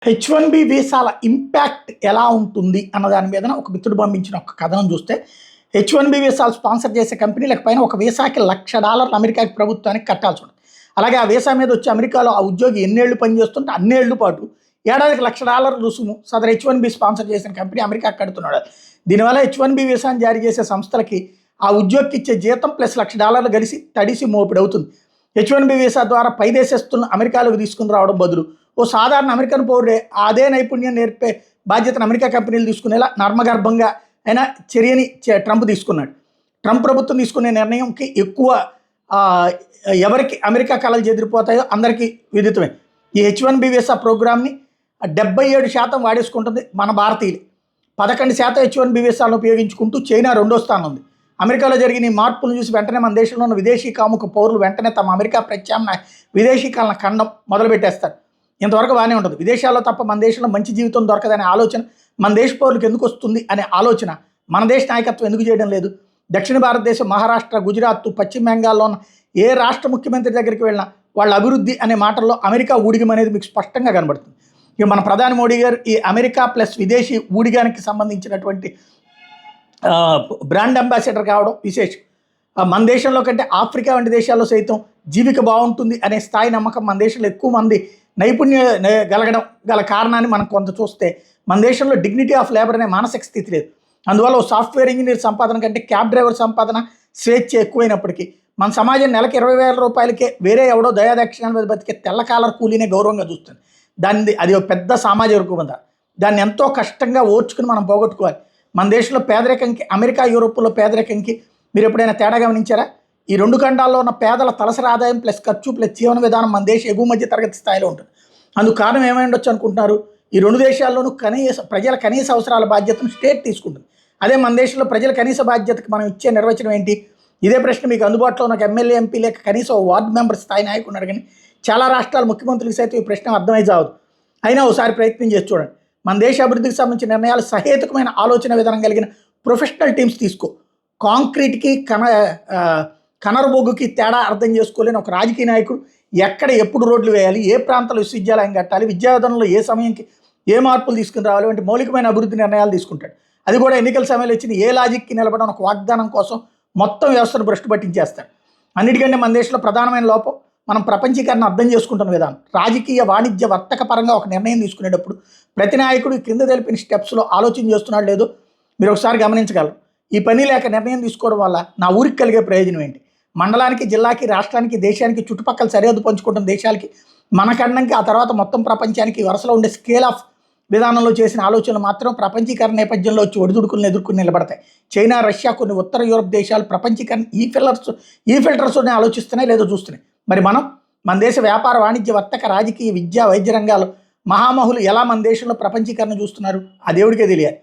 H1B వీసాల impact ఎలా ఉంటుంది అన్న దాని మీద ఒక మిత్రుడు పంపించిన ఒక కథనం చూస్తే H1B వీసాలు స్పాన్సర్ చేసే కంపెనీలకు పైన ఒక వీసాకి $1,00,000 అమెరికాకి ప్రభుత్వానికి కట్టాల్సి ఉంటుంది. అలాగే ఆ వీసా మీద వచ్చి అమెరికాలో ఆ ఉద్యోగి ఎన్నేళ్లు పనిచేస్తుంటే అన్నేళ్ల పాటు ఏడాదికి $1,00,000 రుసుము సదరు H1B స్పాన్సర్ చేసిన కంపెనీ అమెరికాకి కడుతున్నాడు. దీనివల్ల H1B వీసాను జారీ చేసే సంస్థలకి ఆ ఉద్యోగికి ఇచ్చే జీతం ప్లస్ $1,00,000 కలిసి తడిసి మోపిడి అవుతుంది. H1B వీసా ద్వారా పై దేశస్తులను అమెరికాలోకి తీసుకుని రావడం బదులు ఓ సాధారణ అమెరికన్ పౌరుడే అదే నైపుణ్యం నేర్పే బాధ్యతను అమెరికా కంపెనీలు తీసుకునేలా నర్మగర్భంగా అయినా చర్యని ట్రంప్ తీసుకున్నాడు. ట్రంప్ ప్రభుత్వం తీసుకునే నిర్ణయంకి ఎక్కువ ఎవరికి అమెరికా కళలు చెదిరిపోతాయో అందరికీ విదితమే. ఈ H1B వీసా ప్రోగ్రామ్ని 77% వాడేసుకుంటుంది మన భారతీయులు. 11% H1B వీసాలను ఉపయోగించుకుంటూ చైనా 2వ స్థానం ఉంది. అమెరికాలో జరిగిన ఈ మార్పులను చూసి వెంటనే మన దేశంలో ఉన్న విదేశీ కాముక పౌరులు వెంటనే తమ అమెరికా ప్రత్యామ్నాయ విదేశీకాలను ఖండం మొదలుపెట్టేస్తారు. ఇంతవరకు బాగానే ఉంటుంది. విదేశాల్లో తప్ప మన దేశంలో మంచి జీవితం దొరకదనే ఆలోచన మన దేశ పౌరులకు ఎందుకు వస్తుంది అనే ఆలోచన మన దేశ నాయకత్వం ఎందుకు చేయడం లేదు? దక్షిణ భారతదేశం మహారాష్ట్ర, గుజరాత్, పశ్చిమ బెంగాల్లో ఉన్న ఏ రాష్ట్ర ముఖ్యమంత్రి దగ్గరికి వెళ్ళినా వాళ్ళ అభివృద్ధి అనే మాటల్లో అమెరికా ఊడిగం అనేది మీకు స్పష్టంగా కనబడుతుంది. ఇక మన ప్రధాని మోడీ గారు ఈ అమెరికా ప్లస్ విదేశీ ఊడిగానికి సంబంధించినటువంటి బ్రాండ్ అంబాసిడర్ కావడం విశేషం. మన దేశంలో కంటే ఆఫ్రికా వంటి దేశాల్లో సైతం జీవిక బాగుంటుంది అనే స్థాయి నమ్మకం మన దేశంలో ఎక్కువ మంది నైపుణ్యం గలగడం గల కారణాన్ని మనం కొంత చూస్తే మన దేశంలో డిగ్నిటీ ఆఫ్ లేబర్ అనే మానసిక స్థితి లేదు. అందువల్ల ఓ సాఫ్ట్వేర్ ఇంజనీర్ సంపాదన కంటే క్యాబ్ డ్రైవర్ సంపాదన స్వేచ్ఛ ఎక్కువైనప్పటికీ మన సమాజం నెలకి $20,000 వేరే ఎవడో దయాదక్షిణాల మీద బతికే తెల్ల కాలర్ కూలీనే గౌరవంగా చూస్తుంది. అది ఒక పెద్ద సామాజిక రుగ్మత. దాన్ని ఎంతో కష్టంగా ఓర్చుకుని మనం పోగొట్టుకోవాలి. మన దేశంలో పేదరికంకి అమెరికా, యూరోప్లో పేదరికంకి మీరు ఎప్పుడైనా తేడా గమనించారా? ఈ 2 ఖండాల్లో ఉన్న పేదల తలసరి ఆదాయం ప్లస్ ఖర్చు ప్లస్ జీవన విధానం మన దేశం ఎగువ మధ్య తరగతి స్థాయిలో ఉంటుంది. అందుకు కారణం ఏమై ఉండొచ్చు అనుకుంటున్నారు? ఈ 2 దేశాల్లోనూ ప్రజల కనీస అవసరాల బాధ్యతను స్టేట్ తీసుకుంటుంది. అదే మన దేశంలో ప్రజల కనీస బాధ్యతకి మనం ఇచ్చే నిర్వచనం ఏంటి? ఇదే ప్రశ్న మీకు అందుబాటులో ఉన్న ఎమ్మెల్యే, ఎంపీ లేక కనీసం వార్డు మెంబర్ స్థాయి నాయకున్నారు. కానీ చాలా రాష్ట్రాల ముఖ్యమంత్రులకు సైతం ఈ ప్రశ్న అర్థమై చావదు. అయినా ఒకసారి ప్రయత్నం చేసి చూడండి. మన దేశ అభివృద్ధికి సంబంధించిన నిర్ణయాలు సహేతుకమైన ఆలోచన విధానం కలిగిన ప్రొఫెషనల్ టీమ్స్ తీసుకో. కాంక్రీట్కి కనరబొగ్గుకి తేడా అర్థం చేసుకోలేని ఒక రాజకీయ నాయకుడు ఎక్కడ ఎప్పుడు రోడ్లు వేయాలి, ఏ ప్రాంతాల్లో విశ్వవిద్యాలయం కట్టాలి, విద్యా విధానంలో ఏ సమయంకి ఏ మార్పులు తీసుకుని రావాలి వంటి మౌలికమైన అభివృద్ధి నిర్ణయాలు తీసుకుంటాడు. అది కూడా ఎన్నికల సమయంలో వచ్చిన ఏ లాజిక్కి నిలబడడం ఒక వాగ్దానం కోసం మొత్తం వ్యవస్థను భ్రష్టు పట్టించేస్తాడు. అన్నిటికంటే మన దేశంలో ప్రధానమైన లోపం మనం ప్రపంచీకరణ అర్థం చేసుకుంటున్న విధానం. రాజకీయ, వాణిజ్య, వర్తక పరంగా ఒక నిర్ణయం తీసుకునేటప్పుడు ప్రతి నాయకుడు క్రింద తెలిపిన స్టెప్స్లో ఆలోచన చేస్తున్నాడు లేదో మీరు ఒకసారి గమనించగలరు. ఈ పని లేక నిర్ణయం తీసుకోవడం వల్ల నా ఊరికి కలిగే ప్రయోజనం ఏంటి? మండలానికి, జిల్లాకి, రాష్ట్రానికి, దేశానికి, చుట్టుపక్కల సరిహద్దు పంచుకుంటున్న దేశాలకి, మన ఖండంకి, ఆ తర్వాత మొత్తం ప్రపంచానికి వరుసలో ఉండే స్కేల్ ఆఫ్ విధానంలో చేసిన ఆలోచనలు మాత్రం ప్రపంచీకరణ నేపథ్యంలో వచ్చి ఒడిదుడుకులను ఎదుర్కొని నిలబడతాయి. చైనా, రష్యా, కొన్ని ఉత్తర యూరప్ దేశాలు ప్రపంచీకరణ ఈ ఫిల్టర్స్నే ఆలోచిస్తున్నాయి లేదో చూస్తున్నాయి. మరి మన దేశ వ్యాపార, వాణిజ్య, వర్తక, రాజకీయ, విద్యా, వైద్య రంగాలు మహామహులు ఎలా మన దేశంలో ప్రపంచీకరణ చూస్తున్నారు? ఆ దేవుడికే తెలియాలి.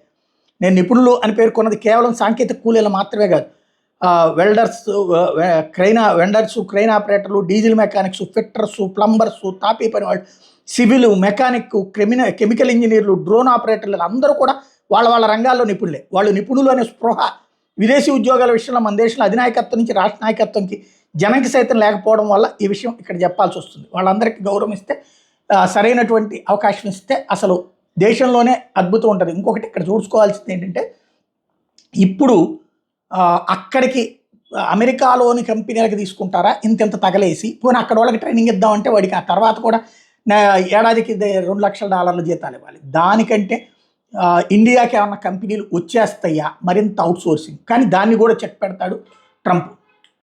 నేను నిపుణులు అని పేర్కొన్నది కేవలం సాంకేతిక కూలీలు మాత్రమే కాదు. వెండర్స్, క్రైన్ ఆపరేటర్లు, డీజిల్ మెకానిక్స్, ఫిట్టర్స్, ప్లంబర్స్, తాపీ పని వాళ్ళు, సివిల్, మెకానిక్, కెమికల్ ఇంజనీర్లు, డ్రోన్ ఆపరేటర్లు అందరూ కూడా వాళ్ళ రంగాల్లో నిపుణులే. వాళ్ళు నిపుణులు అనే స్పృహ విదేశీ ఉద్యోగాల విషయంలో మన దేశంలో అధినాయకత్వం నుంచి రాష్ట్ర నాయకత్వంకి జనంకి సైతం లేకపోవడం వల్ల ఈ విషయం ఇక్కడ చెప్పాల్సి వస్తుంది. వాళ్ళందరికీ గౌరవం ఇస్తే, సరైనటువంటి అవకాశం ఇస్తే అసలు దేశంలోనే అద్భుతం ఉంటుంది. ఇంకొకటి ఇక్కడ చూసుకోవాల్సింది ఏంటంటే, ఇప్పుడు అక్కడికి అమెరికాలోని కంపెనీలకు తీసుకుంటారా ఇంత తగలేసి, పోనీ అక్కడ వాళ్ళకి ట్రైనింగ్ ఇద్దామంటే వాడికి ఆ తర్వాత కూడా ఏడాదికి $2,00,000 జీతాలు ఇవ్వాలి. దానికంటే ఇండియాకి ఏమన్నా కంపెనీలు వచ్చేస్తాయా మరింత అవుట్ సోర్సింగ్, కానీ దాన్ని కూడా చెక్ పెడతాడు ట్రంప్.